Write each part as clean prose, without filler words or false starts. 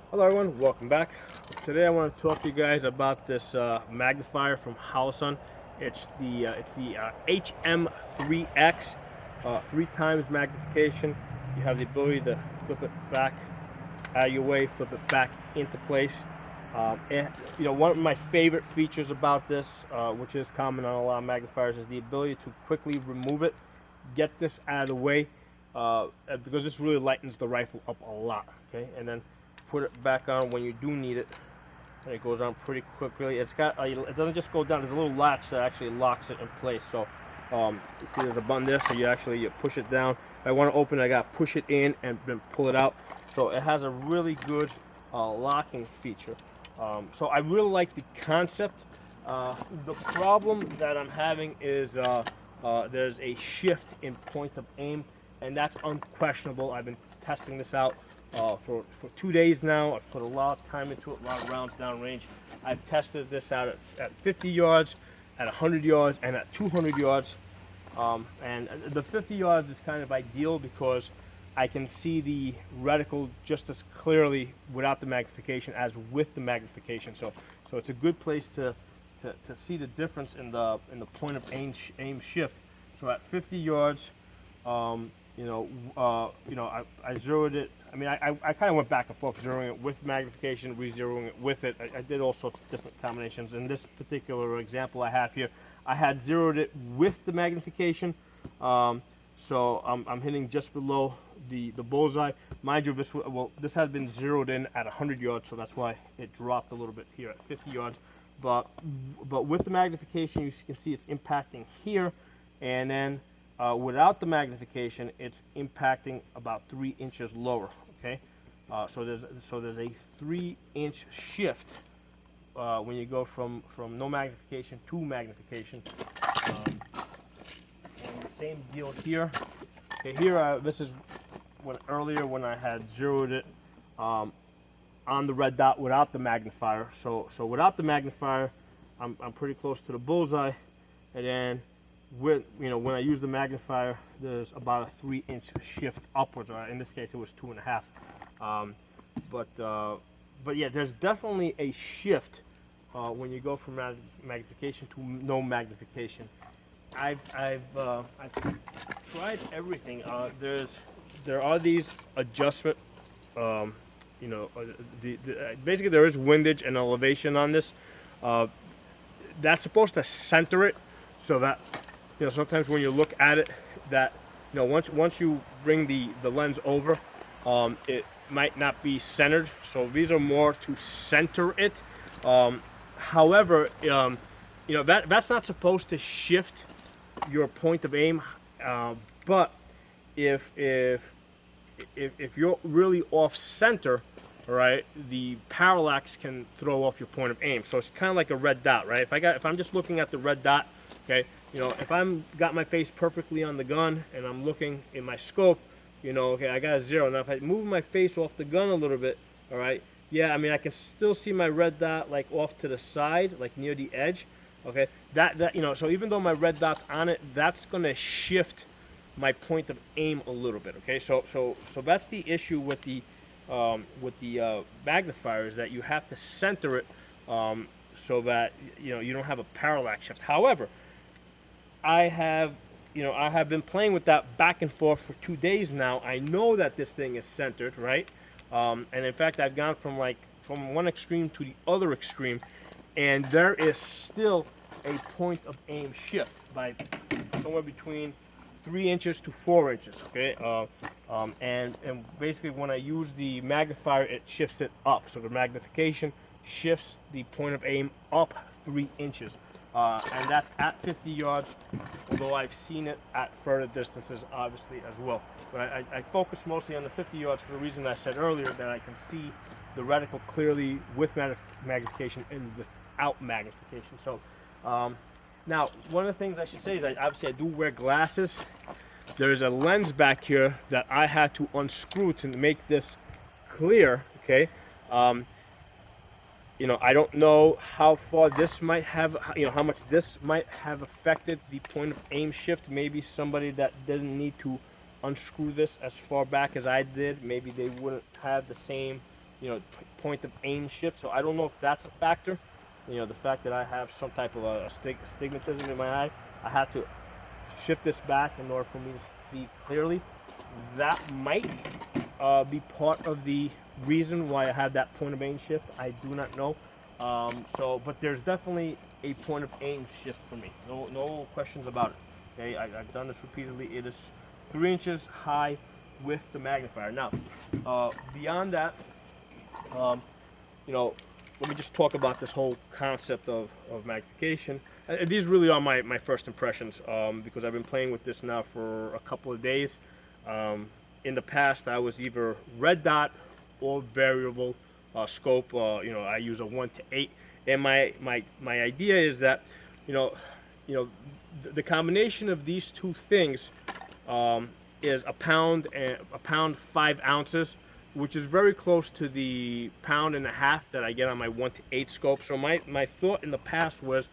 Hello everyone, welcome back. Today I want to talk to you guys about this magnifier from Holosun. It's the HM3X, 3 times magnification. You have the ability to flip it back out of your way, flip it back into place. One of my favorite features about this, which is common on a lot of magnifiers, is the ability to quickly remove it, get this out of the way, because this really lightens the rifle up a lot. Okay, and then put it back on when you do need it, and it goes on pretty quickly. It's got it doesn't just go down. There's a little latch that actually locks it in place. So you see there's a button there, so you push it down. If I want to open it, I got to push it in and then pull it out. So it has a really good locking feature. So I really like the concept. The problem that I'm having is there's a shift in point of aim, and that's unquestionable. I've been testing this out for 2 days now. I've put a lot of time into it, a lot of rounds downrange. I've tested this out at 50 yards, at 100 yards, and at 200 yards. And the 50 yards is kind of ideal because I can see the reticle just as clearly without the magnification as with the magnification. So it's a good place to see the difference in the point of aim shift. So at 50 yards, I zeroed it. I mean, I kind of went back and forth, zeroing it with magnification, re-zeroing it with it. I did all sorts of different combinations. In this particular example I have here, I had zeroed it with the magnification. So I'm hitting just below the bullseye. Mind you, this had been zeroed in at 100 yards, so that's why it dropped a little bit here at 50 yards. But with the magnification, you can see it's impacting here, and then without the magnification, it's impacting about 3 inches lower. Okay, so there's a 3-inch shift when you go from no magnification to magnification. And the same deal here. Okay, here this is earlier when I had zeroed it on the red dot without the magnifier. So without the magnifier, I'm pretty close to the bullseye, and then when I use the magnifier, there's about a 3-inch shift upwards. Or in this case, it was 2.5. But yeah, there's definitely a shift when you go from magnification to no magnification. I've tried everything. There are these adjustment. Basically there is windage and elevation on this. That's supposed to center it, so that sometimes when you look at it, that once you bring the lens over, it might not be centered. So these are more to center it. However, that's not supposed to shift your point of aim. But if you're really off center, all right, the parallax can throw off your point of aim. So it's kind of like a red dot, right? If I'm just looking at the red dot, okay, if I'm got my face perfectly on the gun and I'm looking in my scope, okay, I got a 0. Now if I move my face off the gun a little bit, all right, yeah, I mean I can still see my red dot like off to the side, like near the edge, okay. So even though my red dot's on it, that's gonna shift my point of aim a little bit, okay. So that's the issue with the magnifier, is that you have to center it so that you don't have a parallax shift. However, I have been playing with that back and forth for 2 days now. I know that this thing is centered, right? And in fact, I've gone from one extreme to the other extreme, and there is still a point of aim shift by somewhere between 3 inches to 4 inches. Okay, and basically when I use the magnifier, it shifts it up. So the magnification shifts the point of aim up 3 inches. And that's at 50 yards, although I've seen it at further distances, obviously, as well. But I focus mostly on the 50 yards for the reason I said earlier, that I can see the reticle clearly with magnification and without magnification. So, now, one of the things I should say is obviously I do wear glasses. There's a lens back here that I had to unscrew to make this clear, okay? I don't know how far this might have, how much this might have affected the point of aim shift. Maybe somebody that didn't need to unscrew this as far back as I did, maybe they wouldn't have the same point of aim shift. So I don't know if that's a factor. The fact that I have some type of astigmatism in my eye, I have to shift this back in order for me to see clearly. That might be part of the reason why I have that point of aim shift. I do not know. But there's definitely a point of aim shift for me. No questions about it. Okay, I've done this repeatedly. It is 3 inches high with the magnifier. Now, beyond that, let me just talk about this whole concept of magnification. These really are my first impressions, because I've been playing with this now for a couple of days. In the past, I was either red dot or variable scope. I use a 1 to 8, and my idea is that the combination of these two things is a pound 5 ounces, which is very close to the 1.5 pounds that I get on my 1 to 8 scope. So my thought in the past was,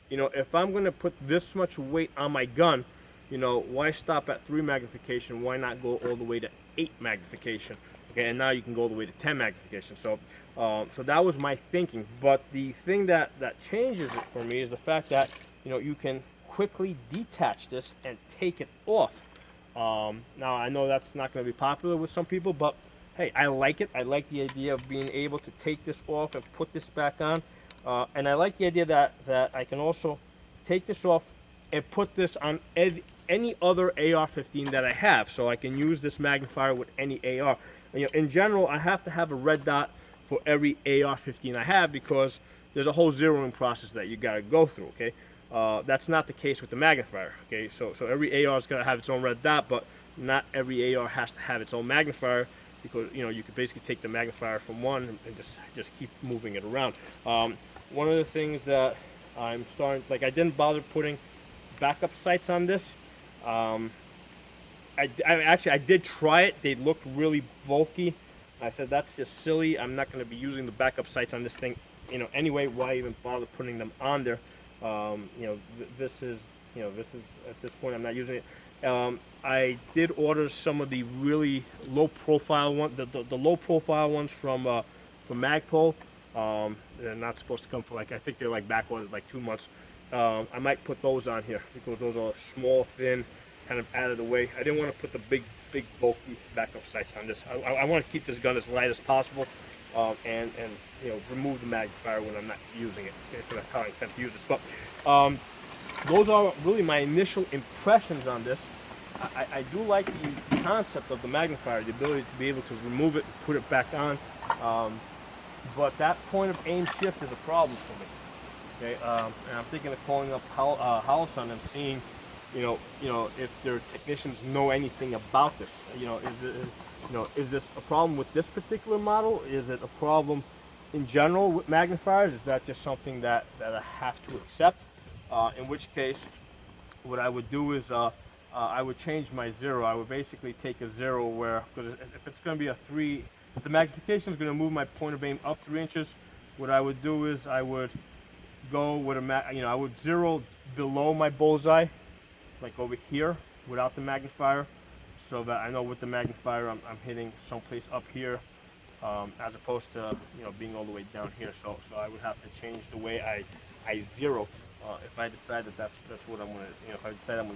if I'm going to put this much weight on my gun, why stop at 3 magnification? Why not go all the way to 8 magnification? Okay, and now you can go all the way to 10 magnification. So that was my thinking. But the thing that changes it for me is the fact that you can quickly detach this and take it off. Now I know that's not going to be popular with some people, but hey, I like it. I like the idea of being able to take this off and put this back on. And I like the idea that I can also take this off and put this on any other AR-15 that I have. So I can use this magnifier with any AR. In general, I have to have a red dot for every AR-15 I have, because there's a whole zeroing process that you got to go through, okay? That's not the case with the magnifier, okay? So every AR is going to have its own red dot, but not every AR has to have its own magnifier, because you could basically take the magnifier from one and just keep moving it around. One of the things that I'm starting, like, I didn't bother putting backup sights on this. I did try it. They looked really bulky. I said that's just silly. I'm not going to be using the backup sights on this thing, anyway. Why even bother putting them on there? This is at this point I'm not using it. I did order some of the really low profile ones, the low profile ones from Magpul. They're not supposed to come for, like, I think they're like back ordered like 2 months. I might put those on here because those are small, thin, kind of out of the way. I didn't want to put the big bulky backup sights on this. I want to keep this gun as light as possible, and remove the magnifier when I'm not using it. Okay, so that's how I intend to use this. But those are really my initial impressions on this. I do like the concept of the magnifier, the ability to be able to remove it and put it back on. But that point of aim shift is a problem for me. Okay, and I'm thinking of calling up Holosun and seeing, if their technicians know anything about this. Is this a problem with this particular model? Is it a problem in general with magnifiers? Is that just something that I have to accept? In which case, what I would do is I would change my zero. I would basically take a zero where, because if it's going to be a 3, if the magnification is going to move my point of aim up 3 inches, what I would do is I would go with I would zero below my bullseye, like over here, without the magnifier, so that I know with the magnifier I'm hitting someplace up here, as opposed to being all the way down here. So I would have to change the way I zero if I decide that's what I'm gonna if I decide I'm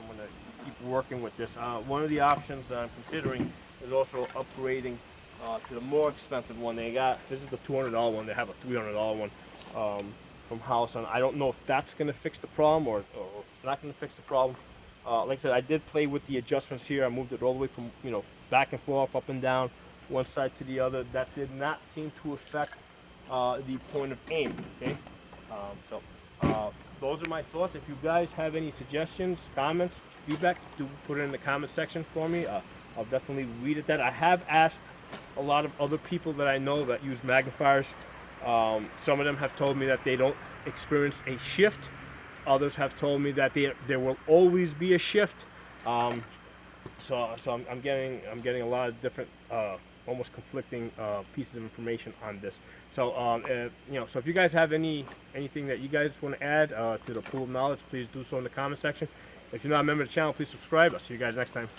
gonna keep working with this. One of the options that I'm considering is also upgrading to the more expensive one they got. This is the $200 one. They have a $300 one from Holosun. I don't know if that's going to fix the problem or it's not going to fix the problem. Like I said, I did play with the adjustments here. I moved it all the way from back and forth, up and down, one side to the other. That did not seem to affect the point of aim. Okay, those are my thoughts. If you guys have any suggestions, comments, feedback, do put it in the comment section for me. I'll definitely read it. I have asked a lot of other people that I know that use magnifiers. Some of them have told me that they don't experience a shift. Others have told me that there will always be a shift. So I'm getting a lot of different, almost conflicting pieces of information on this. So so if you guys have anything that you guys want to add to the pool of knowledge, please do so in the comment section. If you're not a member of the channel, please subscribe. I'll see you guys next time.